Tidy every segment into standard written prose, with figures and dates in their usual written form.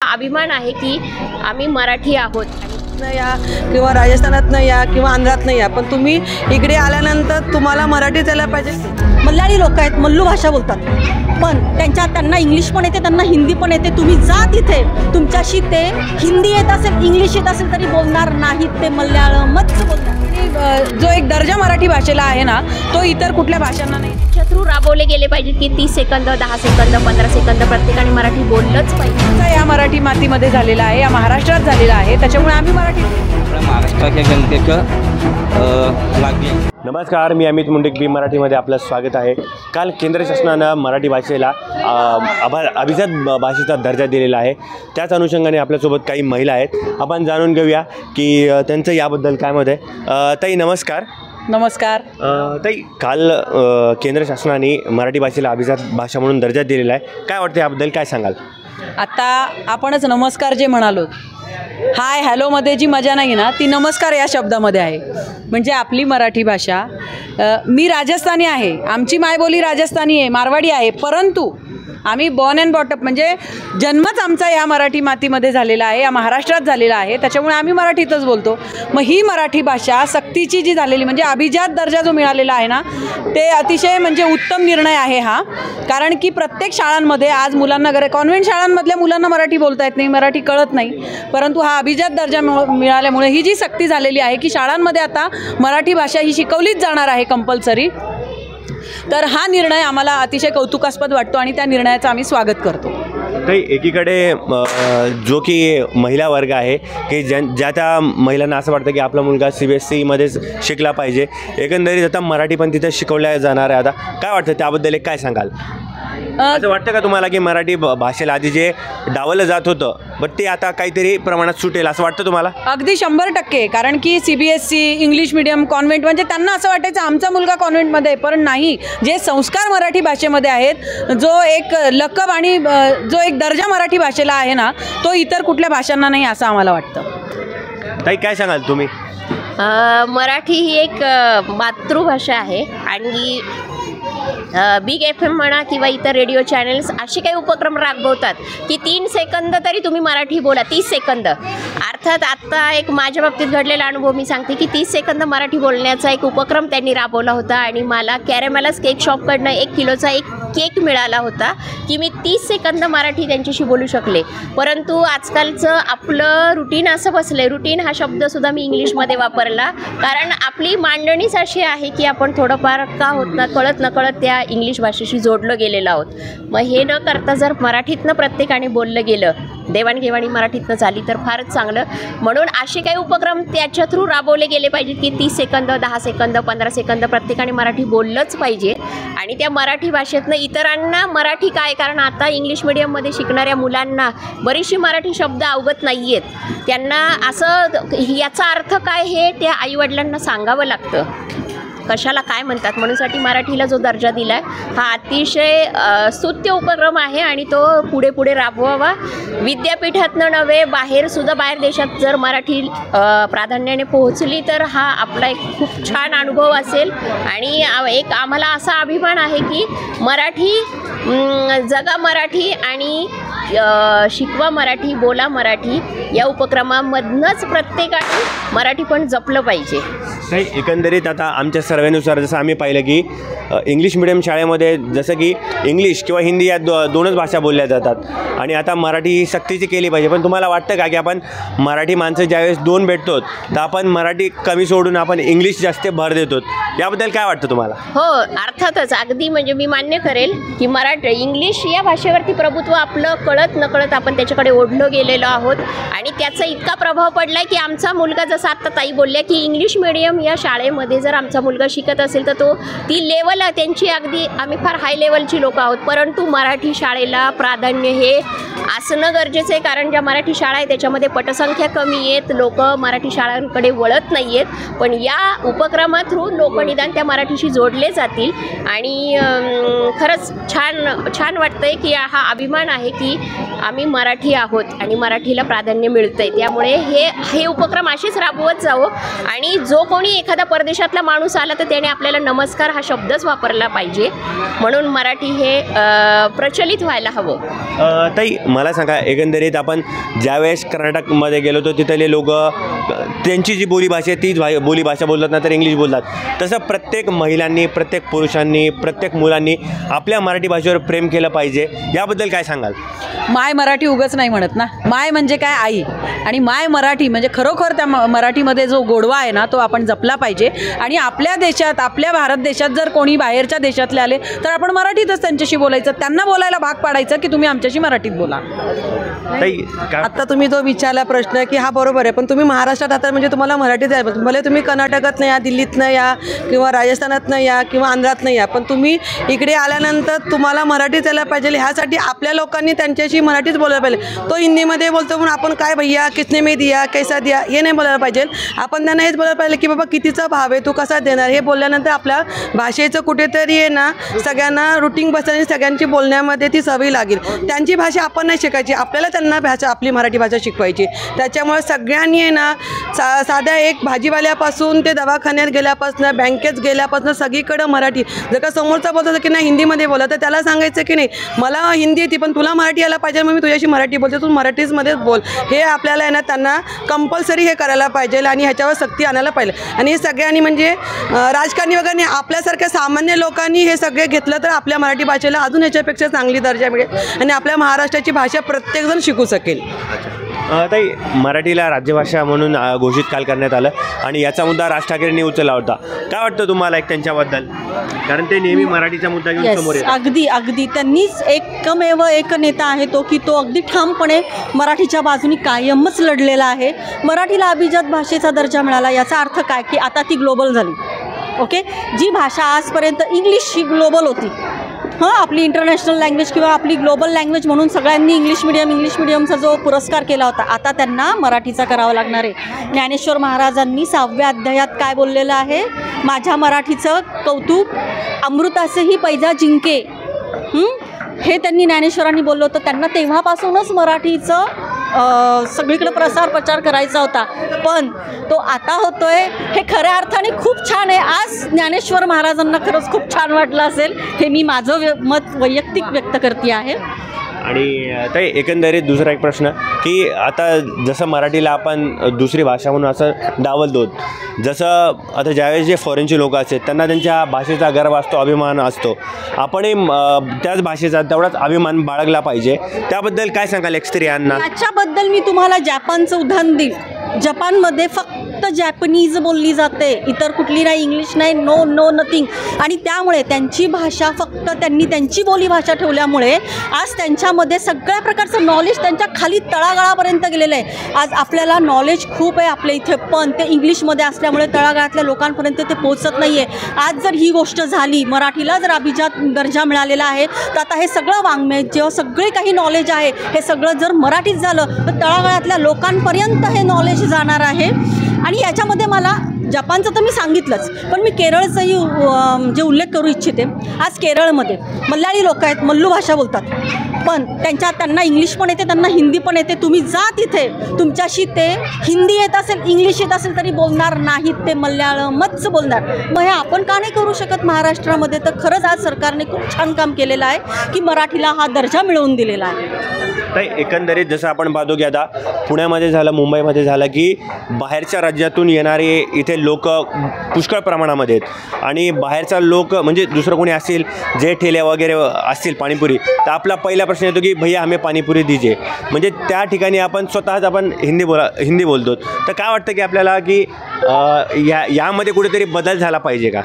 हा अभिमान आहे की आम्ही मराठी आहोत. या किंवा राजस्थानातनं या किंवा आंध्रातनं या, पण तुम्ही इकडे आल्यानंतर तुम्हाला मराठी यायला पाहिजे. मल्याळी लोक आहेत, मल्लू भाषा बोलतात, पण त्यांना इंग्लिश पण येते, त्यांना हिंदी पण येते. तुम्ही जा तिथे, तुमच्याशी ते हिंदी येत असेल, इंग्लिश येत असेल तरी बोलणार नाहीत, ते मल्याळमच बोलतात. जो एक दर्जा मराठी भाषेला आहे ना, तो इतर कुठल्या भाषांना नाही. शत्रू राबवले गेले पाहिजेत की 30 सेकंद, 10 सेकंद, 15 सेकंद प्रत्येकाने मराठी बोललंच पाहिजे. या मराठी मातीमध्ये झालेला आहे, या महाराष्ट्रात झालेला आहे, त्याच्यामुळे आम्ही मराठी महाराष्ट्राच्या जनतेचं लागली. नमस्कार, मी अमित मुंडे, बी मराठीमध्ये आपलं स्वागत आहे. काल केंद्र शासनानं मराठी भाषेला अभिजात भाषेचा दर्जा दिलेला आहे. त्याच अनुषंगाने आपल्यासोबत काही महिला आहेत, आपण जाणून घेऊया की त्यांचं याबद्दल काय मत आहे. ताई नमस्कार. नमस्कार. ताई, काल केंद्र शासनाने मराठी भाषेला अभिजात भाषा म्हणून दर्जा दिलेला आहे, काय वाटतं याबद्दल काय सांगाल? आता आपणच नमस्कार जे म्हणालो, हाय हॅलोमध्ये जी मजा नाही ना, ती नमस्कार या शब्दामध्ये आहे. म्हणजे आपली मराठी भाषा, मी राजस्थानी आहे, आमची मायबोली राजस्थानी आहे, मारवाडी आहे, परंतु आम्ही बॉर्न अँड बॉटअप म्हणजे जन्मच आमचा या मराठी मातीमध्ये झालेला आहे, या महाराष्ट्रात झालेला आहे, त्याच्यामुळे आम्ही मराठीतच बोलतो. मग ही मराठी भाषा सक्तीची जी झालेली म्हणजे अभिजात दर्जा जो मिळालेला आहे ना, ते अतिशय म्हणजे उत्तम निर्णय आहे हा. कारण की प्रत्येक शाळांमध्ये आज मुलांना कॉन्व्हेंट शाळांमधल्या मुलांना मराठी बोलता येत नाही, मराठी कळत नाही, परंतु हा अभिजात दर्जा मिळाल्यामुळे ही जी सक्ती झालेली आहे की शाळांमध्ये आता मराठी भाषा ही शिकवलीच जाणार आहे कंपल्सरी. तर हा निर्णय आम्हाला अतिशय कौतुकास्पद वाटतो आणि त्या निर्णयाचं आम्ही स्वागत करतो. ताई, एकीकडे जो की महिला वर्ग आहे की ज्या त्या महिलांना असं वाटतं की आपला मुलगा CBSEमध्येच शिकला पाहिजे, एकंदरीत आता मराठी पण तिथे शिकवल्या जाणार आहे. आता काय वाटतं त्याबद्दल एक काय सांगाल? असं वाटतं का तुम्हाला की मराठी भाषेला आधी जे डावलं जात होतं बट ते आता काहीतरी प्रमाणात सुटेल असं वाटतं तुम्हाला? अगदी 100%. कारण की CBSE, इंग्लिश मिडियम, कॉन्व्हेंट म्हणजे त्यांना असं वाटायचं आमचा मुलगा कॉन्व्हेंटमध्ये, पण नाही, जे संस्कार मराठी भाषेमध्ये आहेत, जो एक लकब आणि जो एक दर्जा मराठी भाषेला आहे ना, तो इतर कुठल्या भाषांना नाही असं आम्हाला वाटतं. ताई, काय सांगाल तुम्ही? मराठी ही एक मातृभाषा आहे आणि बिग FM म्हणा किंवा इतर रेडिओ चॅनल्स असे काही उपक्रम राबवतात की 3 सेकंद तरी तुम्ही मराठी बोला, 30 सेकंद. अर्थात आत्ता एक माझ्या बाबतीत घडलेला अनुभव मी सांगते की 30 सेकंद मराठी बोलण्याचा एक उपक्रम त्यांनी राबवला होता आणि मला कॅरेमेलास केक शॉपकडनं 1 किलोचा एक केक मिळाला होता की मी 30 सेकंद मराठी त्यांच्याशी बोलू शकले. परंतु आजकालचं आपलं रुटीन असं बसलं आहे, रुटीन हा शब्दसुद्धा मी इंग्लिशमध्ये वापरला, कारण आपली मांडणीच अशी आहे की आपण थोडंफार का होत ना कळत नकळत त्या इंग्लिश भाषेशी जोडलं गेलेलं आहोत. मग हे न करता जर मराठीतनं प्रत्येकाने बोललं गेलं, देवाणघेवाणी मराठीतनं झाली तर फारच चांगलं. म्हणून असे काही उपक्रम त्याच्या थ्रू राबवले गेले पाहिजेत की 30 सेकंद, 10 सेकंद, 15 सेकंद प्रत्येकाने मराठी बोललंच पाहिजे. आणि त्या मराठी भाषेतनं इतरांना मराठी काय, कारण आता इंग्लिश मिडियममध्ये शिकणाऱ्या मुलांना बरीचशी मराठी शब्द अवगत नाही आहेत, त्यांना असं याचा अर्थ काय हे त्या आईवडिलांना सांगावं लागतं, कशाला काय म्हणतात. म्हणूनसाठी मराठीला जो दर्जा दिला आहे हा अतिशय स्तुत्य उपक्रम आहे आणि तो पुढे पुढे राबवावा. विद्यापीठातनं नव्हे, बाहेर देशात जर मराठी प्राधान्याने पोहोचली तर हा आपला एक खूप छान अनुभव असेल आणि एक आम्हाला असा अभिमान आहे की मराठी जगा मराठी आणि शिकवा मराठी, बोला मराठी या उपक्रमामधनंच प्रत्येकाने मराठी पण जपलं पाहिजे. नाही, एकंदरीत आता आमच्या सर्वेनुसार जसं आम्ही पाहिलं की इंग्लिश मिडियम शाळेमध्ये जसं की इंग्लिश किंवा हिंदी या दोनच भाषा बोलल्या जातात आणि आता मराठी ही सक्तीची केली पाहिजे. पण तुम्हाला वाटतं का की आपण मराठी माणसं ज्यावेळेस 2 भेटतो तर आपण मराठी कमी सोडून आपण इंग्लिश जास्त भर देतो, याबद्दल काय वाटतं तुम्हाला? हो, अर्थातच अगदी म्हणजे मी मान्य करेल की इंग्लिश या भाषेवरती प्रभुत्व आपलं कळत नकळत आपण त्याच्याकडे ओढलो गेलेलो आहोत आणि त्याचा इतका प्रभाव पडला आहे की आमचा मुलगा, जसं आत्ता ताई बोलल्या की इंग्लिश मिडियम या शाळेमध्ये जर आमचा मुलगा शिकत असेल तर ती लेवल त्यांची अगदी, आम्ही फार हाय लेवलची लोक आहोत, परंतु मराठी शाळेला प्राधान्य हे असणं गरजेचं आहे. कारण ज्या मराठी शाळा आहे त्याच्यामध्ये पटसंख्या कमी आहेत, लोक मराठी शाळांकडे वळत नाही आहेत, पण या उपक्रमा थ्रू लोक निदान त्या मराठीशी जोडले जातील आणि खरंच छान वाटतंय की हा अभिमान आहे की आम्ही मराठी आहोत आणि मराठीला प्राधान्य मिळतं आहे. त्यामुळे हे उपक्रम असेच राबवत जावं आणि जो कोणी एखादा परदेशातला माणूस आला तर त्याने आपल्याला नमस्कार हा शब्दच वापरला पाहिजे. म्हणून मराठी हे प्रचलित व्हायला हवं. ताई, मला सांगा, एकंदरीत आपण ज्यावेळेस कर्नाटकमध्ये गेलो होतो तिथले लोक त्यांची जी बोलीभाषा आहे तीच बोलीभाषा बोलतात, ना तर इंग्लिश बोलतात. तसं प्रत्येक महिलांनी, प्रत्येक पुरुषांनी, प्रत्येक मुलांनी आपल्या मराठी भाषेवर प्रेम केलं पाहिजे. याबद्दल काय सांगाल? माय मराठी उगाच नाही म्हणत ना. माय म्हणजे काय? आई. आणि माय मराठी म्हणजे खरोखर त्या मराठीमध्ये जो गोडवा आहे ना तो आपण जपला पाहिजे. आणि आपल्या देशात, आपल्या भारत देशात जर कोणी बाहेरच्या देशातले आले तर आपण मराठीतच त्यांच्याशी बोलायचं, त्यांना बोलायला भाग पाडायचं की तुम्ही आमच्याशी मराठीत बोला. आता तुम्ही जो विचारला प्रश्न की हा बरोबर आहे, पण तुम्ही महाराष्ट्रात आता म्हणजे तुम्हाला मराठीच आहे, भले तुम्ही कर्नाटकात नाही या, दिल्लीत नाही या, किंवा राजस्थानात नाही या, किंवा आंध्रात नाही या, पण तुम्ही इकडे आल्यानंतर तुम्हाला मराठीच यायला पाहिजे. ह्यासाठी आपल्या लोकांनी त्यांच्याशी मराठीच बोलायला पाहिजे. तो हिंदीमध्ये बोलतो म्हणून आपण काय भैया किसने में दिया, कैसा दिया, हे नाही बोलायला पाहिजे. आपण त्यांना हेच बोलायला पाहिजे की बाबा कितीचा भाव आहे, तू कसा देणार. हे बोलल्यानंतर आपल्या भाषेचं कुठेतरी आहे ना सगळ्यांना रुटीन बसल्याने सगळ्यांची बोलण्यामध्ये ती सवय लागेल. त्यांची भाषा आपण नाही शिकायची, आपल्याला त्यांना भाषा, आपली मराठी भाषा शिकवायची. त्याच्यामुळे सगळ्यांनी आहे ना साध्या एक भाजीवाल्यापासून ते दवाखान्यात गेल्यापासून, बँकेत गेल्यापासून सगळीकडं मराठी. जर का समोरचा बोलतो की नाही हिंदीमध्ये बोला, तर त्याला सांगायचं की नाही मला हिंदी येते पण तुला मराठी यायला पाहिजे, मग मी तुझ्याशी मराठी बोलते, तू मराठीमध्येच बोल. हे आपल्याला आहे ना त्यांना कंपल्सरी हे करायला पाहिजे आणि ह्याच्यावर सक्ती आणायला पाहिजे. आणि हे सगळ्यांनी म्हणजे राजकारणी वगैरे आपल्यासारख्या सामान्य लोकांनी हे सगळे घेतलं तर आपल्या मराठी भाषेला अजून ह्याच्यापेक्षा चांगली दर्जा मिळेल आणि आपल्या महाराष्ट्राची भाषा प्रत्येकजण शिकू शकेल. ताई, मराठीला राज्यभाषा म्हणून घोषित काल करण्यात आलं आणि याचा मुद्दा राज ठाकरेंनी उचलला होता. काय वाटतं तुम्हाला एक त्यांच्याबद्दल? कारण ते नेहमी मराठीचा मुद्दा घेऊन समोर येतात. अगदी त्यांनीच एकमेव एक नेता आहे तो की तो अगदी ठामपणे मराठीच्या बाजूने कायमच लढलेला आहे. मराठीला अभिजात भाषेचा दर्जा मिळाला. याचा अर्थ काय की आता ती ग्लोबल झाली. ओके, जी भाषा आजपर्यंत इंग्लिश ही ग्लोबल होती, आपली इंटरनॅशनल लँग्वेज किंवा आपली ग्लोबल लँग्वेज म्हणून सगळ्यांनी इंग्लिश मिडियमचा जो पुरस्कार केला होता, आता त्यांना मराठीचा करावा लागणार आहे. ज्ञानेश्वर महाराजांनी 6व्या अध्यायात काय बोललेलं आहे? माझ्या मराठीचं कौतुक अमृतासेही पैजा जिंके. हे त्यांनी ज्ञानेश्वरांनी बोललं होतं. त्यांना तेव्हापासूनच मराठीचं सगळीकडे प्रचार करायचा होता, पण तो आता होतोय. हे खऱ्या अर्थाने खूप छान आहे. आज ज्ञानेश्वर महाराजांना खरंच खूप छान वाटलं असेल. हे मी माझं मत वैयक्तिक व्यक्त करते आहे. आणि ताई, एकंदरीत दुसरा एक प्रश्न की आता जसं मराठीला आपण दुसरी भाषा म्हणून असं डावलतो, जसं आता ज्यावेळेस जे फॉरेनचे लोक असतात त्यांना त्यांच्या भाषेचा गर्व असतो, अभिमान असतो, आपणही त्याच भाषेचा तेवढाच अभिमान बाळगला पाहिजे. त्याबद्दल काय सांगाल एक स्त्रियांना? याच्याबद्दल मी तुम्हाला जपानचं उदाहरण देईल. जपानमध्ये फक्त जॅपनीज बोलली जाते, इतर कुठली नाही, इंग्लिश नाही, नो नथिंग. आणि त्यामुळे त्यांची भाषा फक्त त्यांनी त्यांची बोलीभाषा ठेवल्यामुळे आज त्यांच्यामध्ये सगळ्या प्रकारचं नॉलेज त्यांच्या खाली तळागाळापर्यंत गेलेलं आहे. आज आपल्याला नॉलेज खूप आहे आपल्या इथे, पण ते इंग्लिशमध्ये असल्यामुळे तळागाळातल्या लोकांपर्यंत ते पोहोचत नाही आहे. आज जर ही गोष्ट झाली, मराठीला जर अभिजात दर्जा मिळालेला आहे, तर आता हे सगळं वाङ्मय जेव्हा सगळे काही नॉलेज आहे हे सगळं जर मराठीत झालं तर तळागाळातल्या लोकांपर्यंत हे नॉलेज जाणार आहे. आणि याच्यामध्ये मला जपानचं तर मी सांगितलंच, पण मी केरळचाही जे उल्लेख करू इच्छिते. आज केरळमध्ये मल्याळी लोक आहेत, मल्लू भाषा बोलतात, पण त्यांना इंग्लिश पण येते, त्यांना हिंदी पण येते. तुम्ही जा तिथे, तुमच्याशी ते हिंदी येत असेल, इंग्लिश येत असेल तरी बोलणार नाहीत, ते मल्याळमच बोलणार. मग हे आपण का नाही करू शकत महाराष्ट्रामध्ये? तर खरंच आज सरकारने खूप छान काम केलेलं आहे की मराठीला हा दर्जा मिळवून दिलेला आहे. तर एकंदरीत जसं आपण पाहतो की आता पुण्यामध्ये झालं, मुंबईमध्ये झालं की बाहेरच्या राज्यातून येणारे इथे लोक पुष्कळ प्रमाणामध्ये आहेत आणि बाहेरचा लोक म्हणजे दुसरं कोणी असेल जे ठेले वगैरे असतील पाणीपुरी, तर आपला पहिला प्रश्न येतो की भैया हमें पाणीपुरी दीजिए. म्हणजे त्या ठिकाणी आपण स्वतःच आपण हिंदी बोलतो. तर काय वाटतं की आपल्याला की यामध्ये कुठेतरी बदल झाला पाहिजे का?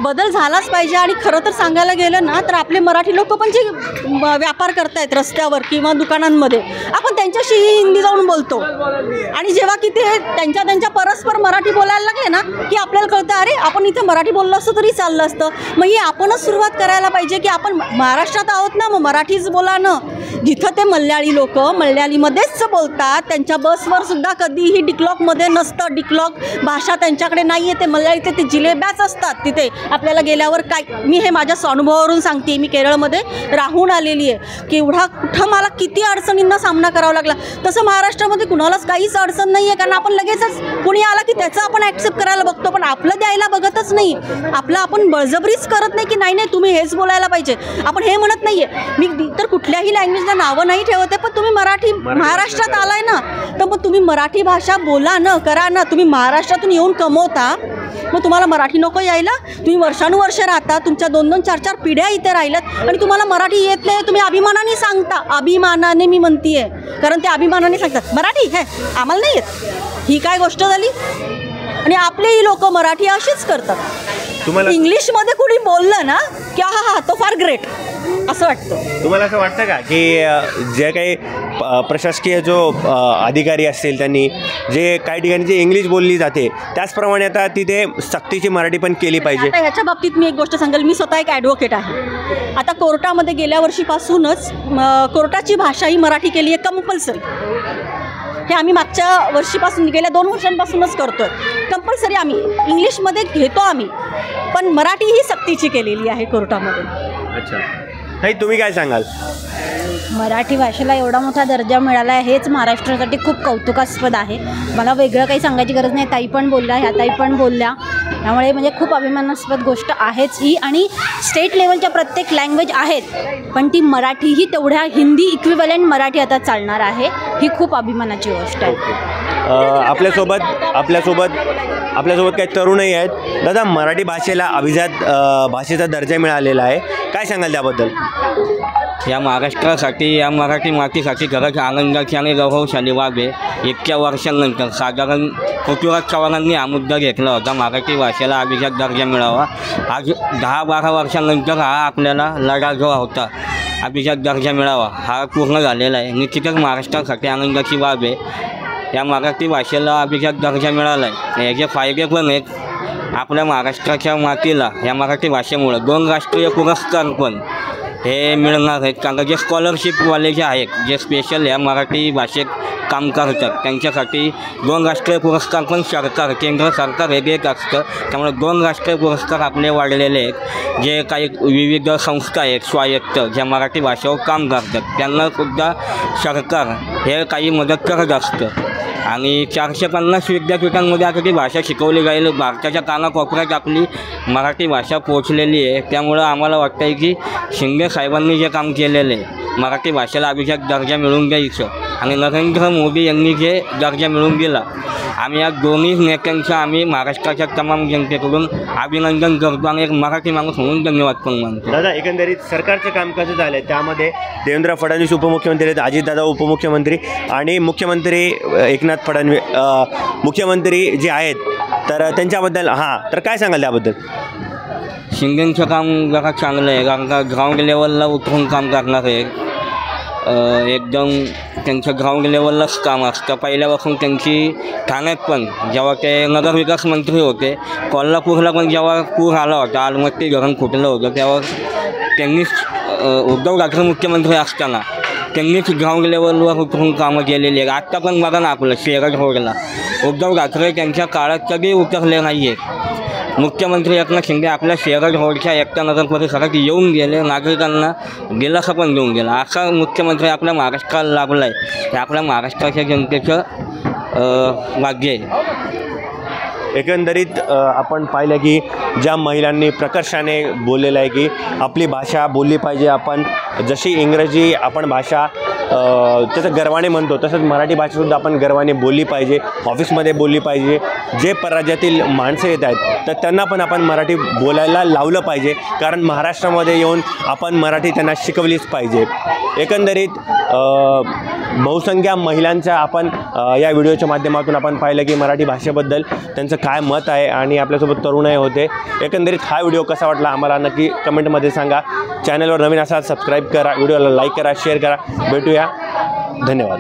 बदल झालाच पाहिजे. आणि खरं तर सांगायला गेलं ना तर आपले मराठी लोक पण जे व्यापार करतायत रस्त्यावर किंवा दुकानांमध्ये, आपण त्यांच्याशीही हिंदी जाऊन बोलतो. आणि जेव्हा की ते त्यांच्या परस्पर मराठी बोलायला लागले ना की आपल्याला कळतं अरे आपण इथे मराठी बोललो असतं तरी चाललं असतं. मग ही आपणच सुरुवात करायला पाहिजे की आपण महाराष्ट्रात आहोत ना, मग मराठीच बोला ना. जिथं ते मल्याळी लोक मल्याळीमध्येच बोलतात, त्यांच्या बसवर सुद्धा कधीही डिक्लॉकमध्ये नसतं. डिक्लॉक भाषा त्यांच्याकडे नाही आहे. ते मल्याळीचे ते जिलेब्याच असतात तिथे आपल्याला गेल्यावर काय, मी हे माझ्या अनुभवावरून सांगते, मी केरळमध्ये राहून आलेली आहे, की एवढा कुठं मला किती अडचणींना सामना करावा लागला. तसं महाराष्ट्रामध्ये कुणालाच काहीच अडचण नाही आहे, कारण आपण लगेचच कुणी आला की त्याचं आपण ॲक्सेप्ट करायला बघतो, पण आपलं द्यायला बघतच नाही. आपलं आपण बळजबरीच करत नाही की नाही नाही तुम्ही हेच बोलायला पाहिजे, आपण हे म्हणत नाही आहे. मी तर कुठल्याही लँग्वेजला नावं नाही ठेवत आहे, पण तुम्ही मराठी महाराष्ट्रात आलाय ना, तर मग तुम्ही मराठी भाषा बोला ना, करा ना. तुम्ही महाराष्ट्रातून येऊन कमवता, मग तुम्हाला मराठी नको यायला? तुम्ही वर्षानुवर्ष राहता, तुमच्या 2-2, 4-4 पिढ्या इथे राहिल्यात आणि तुम्हाला मराठी येत नाही. तुम्ही अभिमानाने सांगता, अभिमानाने मी म्हणतीये, कारण ते अभिमानाने सांगतात मराठी हे आम्हाला नाही येत. ही काय गोष्ट झाली? आणि आपलेही लोक मराठी अशीच करतात. तुम्हाला इंग्लिशमध्ये कुणी बोललं ना की हा हा तो फार ग्रेट असं वाटतं. तुम्हाला असं वाटतं का की जे काही प्रशासकीय जो अधिकारी असतील त्यांनी जे काही ठिकाणी जे इंग्लिश बोलली जाते त्याचप्रमाणे आता तिथे सक्तीची मराठी पण केली पाहिजे? आता ह्याच्या बाबतीत मी एक गोष्ट सांगेल. मी स्वतः एक ॲडव्होकेट आहे. आता कोर्टामध्ये गेल्या वर्षीपासूनच कोर्टाची भाषा ही मराठी केली आहे कंपल्सरी. हे आम्ही मागच्या वर्षीपासून गेल्या 2 वर्षांपासूनच करतो आहे. कंपल्सरी आम्ही इंग्लिशमध्ये घेतो आम्ही, पण मराठी ही सक्तीची केलेली आहे कोर्टामध्ये. अच्छा ताई, तुम्ही काय सांगाल? मराठी भाषेला एवढा मोठा दर्जा मिळाला आहे हेच महाराष्ट्रासाठी खूप कौतुकास्पद आहे. मला वेगळं काही सांगायची गरज नाही. ताई पण बोलल्या, ह्या ताई पण बोलल्या, त्यामुळे म्हणजे खूप अभिमानास्पद गोष्ट आहेच ही. आणि स्टेट लेवलच्या प्रत्येक लँग्वेज आहेत, पण ती मराठी ही तेवढ्या हिंदी इक्विव्हॅलेंट मराठी आता चालणार आहे, ही खूप अभिमानाची गोष्ट आहे. आपल्यासोबत काही तरुणही आहेत. दादा, मराठी भाषेला अभिजात भाषेचा दर्जा मिळालेला आहे, काय सांगाल त्याबद्दल? या महाराष्ट्रासाठी, या मराठी मातीसाठी खरंच आनंदाची आणि गौरवशाली बाब आहे. इतक्या वर्षांनंतर साधारण पृथ्वीराज चव्हाणांनी हा मुद्दा घेतला होता, मराठी भाषेला अभिजात दर्जा मिळावा. आज 10-12 वर्षांनंतर हा आपल्याला लढा जो होता अभिजात दर्जा मिळावा हा पूर्ण झालेला आहे. निश्चितच महाराष्ट्रासाठी आनंदाची बाब आहे. या मराठी भाषेला अभिजात दर्जा मिळाला आहे. याचे फायदे पण आहेत. आपल्या महाराष्ट्राच्या मातीला या मराठी भाषेमुळं 2 राष्ट्रीय पुरस्कार पण हे मिळणार आहेत. कारण जे स्कॉलरशिपवाले जे आहेत, जे स्पेशल या मराठी भाषेत काम करतात, त्यांच्यासाठी 2 राष्ट्रीय पुरस्कार पण सरकार, केंद्र सरकार हे देत असतं. त्यामुळे 2 राष्ट्रीय पुरस्कार आपले वाढलेले आहेत. जे काही विविध संस्था आहेत स्वायत्त, ज्या मराठी भाषेवर काम करतात, त्यांनासुद्धा सरकार हे काही मदत करत असतं. आणि 450 विद्यापीठांमध्ये आता ती भाषा शिकवली जाईल. भारताच्या कानाकोपऱ्यात आपली मराठी भाषा पोचलेली आहे. त्यामुळं आम्हाला वाटतं आहे की शिंदे साहेबांनी जे काम केलेलं आहे मराठी भाषेला अभिजात दर्जा मिळवून द्यायचं, आणि नरेंद्र मोदी यांनी जे दर्जा मिळवून दिला, आम्ही या दोन्ही नेत्यांचं आम्ही महाराष्ट्राच्या तमाम जनतेकडून अभिनंदन करतो आणि एक मराठी माणूस म्हणून धन्यवाद पण मानतो. दादा, एकंदरीत सरकारचं काम कसं झालं आहे? त्यामध्ये देवेंद्र फडणवीस उपमुख्यमंत्री आहेत, अजितदादा उपमुख्यमंत्री आणि मुख्यमंत्री एकनाथ फडणवीस मुख्यमंत्री जे आहेत, तर त्यांच्याबद्दल तर काय सांगाल त्याबद्दल? शिंदेंचं काम जरा चांगलं आहे, कारण का ग्राउंड लेवलला उतरून काम करणार आहे. एकदम त्यांचं ग्राउंड लेवललाच काम असतं. पहिल्यापासून त्यांची ठाण्यात पण जेव्हा ते नगरविकास मंत्री होते, कोल्हापूरला पण जेव्हा पूर आला होता, आलमट्टी धरण फुटलं होतं, तेव्हा त्यांनीच उद्धव ठाकरे मुख्यमंत्री असताना त्यांनीच ग्राउंड लेवलवर उतरून कामं केलेली आहेत. आत्ता पण बघा ना, आपलं शेरड रोडला उद्धव ठाकरे त्यांच्या काळात कधी उतरले नाही आहेत. मुख्यमंत्री एकनाथ शिंदे आपल्या शेरड रोडच्या एकता नगर परिसरात येऊन गेले, नागरिकांना दिलासा पण देऊन गेला. असा मुख्यमंत्री आपल्या महाराष्ट्राला लाभला आहे. ते आपल्या महाराष्ट्राच्या जनतेचं भाग्य आहे. एकंदरीत आपण पाहिलं की ज्या महिलांनी प्रकर्षाने बोललेलं आहे की आपली भाषा बोलली पाहिजे. आपण जशी इंग्रजी आपण भाषा त्याचं गर्वाने म्हणतो, तसंच मराठी भाषासुद्धा आपण गर्वाने बोलली पाहिजे. ऑफिसमध्ये बोलली पाहिजे. जे परराज्यातील माणसं येत आहेत तर त्यांना पण आपण मराठी बोलायला लावलं पाहिजे, कारण महाराष्ट्रामध्ये येऊन आपण मराठी त्यांना शिकवलीच पाहिजे. एकंदरीत बहुसंख्य महिलांच्या आपण या व्हिडिओच्या माध्यमातून आपण पाहिलं की मराठी भाषेबद्दल त्यांचं काय मत आहे, आणि आपल्यासोबत तरुणही होते. एकंदरीत हा व्हिडिओ कसा वाटला आम्हाला नक्की कमेंटमध्ये सांगा. चॅनलवर नवीन असाल सबस्क्राईब करा, व्हिडिओला लाईक करा, शेअर करा. भेटूया, धन्यवाद.